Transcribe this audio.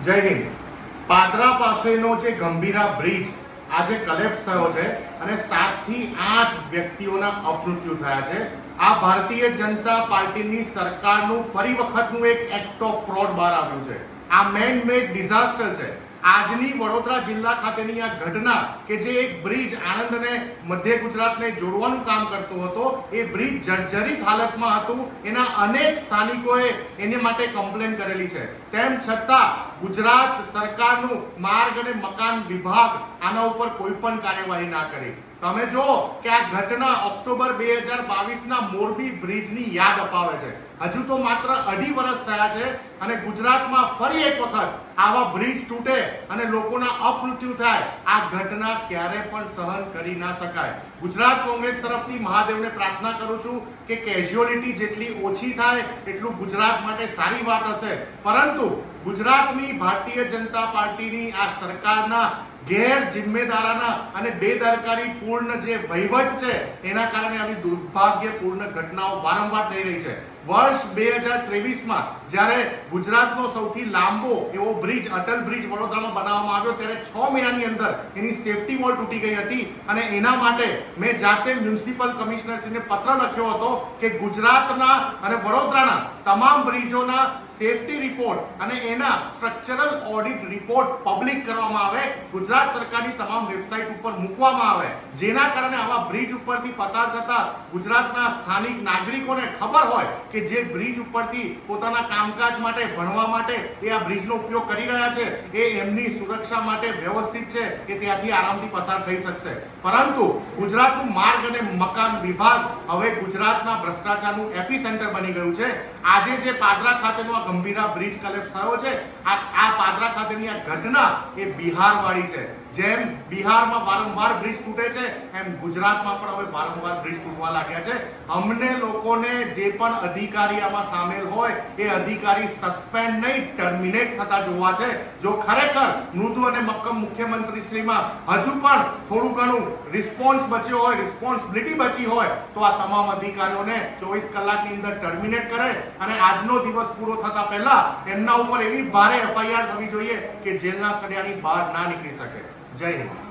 જય હિન્દ। પાદરા પાસેનો જે ગંભીરા બ્રિજ આજે કલેપ્સ થયો છે અને 7 થી 8 વ્યક્તિઓના અપમૃત્યુ થયા છે। આ ભારતીય જનતા પાર્ટીની સરકારનું ફરી વખતનું એક એક્ટ ઓફ ફ્રોડ બહાર આવ્યું છે। આ મેન મેડ ડિઝાસ્ટર છે। આજની વડોદરા જિલ્લા ખાતેની આ ઘટના કે જે એક બ્રિજ આણંદ અને મધ્ય ગુજરાતને જોડવાનું કામ કરતો હતો, એ બ્રિજ જર્જરિત હાલતમાં હતું। એના અનેક સ્થાનિકોએ એની માટે કમ્પ્લેન કરેલી છે। તેમ છતાં ગુજરાત સરકારનું માર્ગ અને મકાન વિભાગ આના ઉપર કોઈ પણ કાર્યવાહી ના કરી। તમે જો કે આ ઘટના ઓક્ટોબર 2022ના મોરબી બ્રિજની યાદ અપાવે છે। હજુ તો માત્ર 2.5 વર્ષ થયા છે અને ગુજરાતમાં ફરી એક વખત આવા બ્રિજ તૂટે અને લોકોના અપમૃત્યુ થાય, આ ઘટના ક્યારે પણ સહન કરી ના શકાય। ગુજરાત કોંગ્રેસ તરફથી મહાદેવને પ્રાર્થના કરું છું કે કેઝ્યુઅલિટી જેટલી ઓછી થાય એટલું ગુજરાત માટે સારી વાત હશે, પરંતુ ગુજરાતની ભારતીય જનતા પાર્ટીની આ સરકારના ગેર જિમ્મેદારાના અને બેદરકારી પૂર્ણ જે વહીવટ છે એના કારણે આવી દુર્ભાગ્યપૂર્ણ ઘટનાઓ વારંવાર થઈ રહી છે। વર્ષ 2023માં જ્યારે ગુજરાતનો સૌથી લાંબો એવો બ્રિજ અટલ બ્રિજ વડોદરામાં બનાવવામાં આવ્યો, ત્યારે 6 મહિનાની અંદર એની સેફટી વોલ તૂટી ગઈ હતી અને એના માટે મેં જાતે મ્યુનિસિપલ કમિશનરશ્રીને પત્ર લખ્યો હતો કે ગુજરાતના અને વડોદરાના તમામ બ્રિજોના સેફટી રિપોર્ટ અને એના સ્ટ્રક્ચરલ ઓડિટ રિપોર્ટ પબ્લિક કરવામાં આવે, ગુજરાત સરકારની તમામ વેબસાઇટ ઉપર મૂકવામાં આવે, જેના કારણે આવા બ્રિજ ઉપરથી પસાર થતા ગુજરાતના સ્થાનિક નાગરિકોને ખબર હોય કે જે બ્રિજ ઉપરથી પોતાના કામકાજ માટે, ભણવા માટે એ આ બ્રિજનો ઉપયોગ કરી રહ્યા છે, એ એમની સુરક્ષા માટે વ્યવસ્થિત છે કે ત્યાંથી આરામથી પસાર થઈ શકશે। પરંતુ ગુજરાતનું માર્ગ અને મકાન વિભાગ હવે ગુજરાતના ભ્રષ્ટાચારનું એપી સેન્ટર બની ગયું છે। આજે જે પાદરા ખાતેનો આ ગંભીરા બ્રિજ કલેપ્સ થયો છે, આ પાદરા ખાતેની આ ઘટના એ બિહારવાળી છે। જેમ બિહારમાં વારંવાર બ્રિજ તૂટે છે, એમ ગુજરાતમાં પણ હવે વારંવાર બ્રિજ તૂટવા લાગ્યા છે। અમને લોકોને જે પણ અધિકારી આમાં સામેલ હોય એ અધિકારી સસ્પેન્ડ નહીં, ટર્મિનેટ થતા જોવા છે। જો ખરેખર મૃદુ અને મક્કમ મુખ્યમંત્રીશ્રીમાં હજુ પણ થોડું ઘણું રિસ્પોન્સ બચ્યો હોય, રિસ્પોન્સિબિલિટી બચી હોય, તો આ તમામ અધિકારીઓને 24 કલાકની અંદર ટર્મિનેટ કરે અને આજનો દિવસ પૂરો થતા પહેલા એમના ઉપર એવી ભારે FIR થવી જોઈએ કે જેલના સળિયાની બહાર ના નીકળી શકે। જય હિન્દ।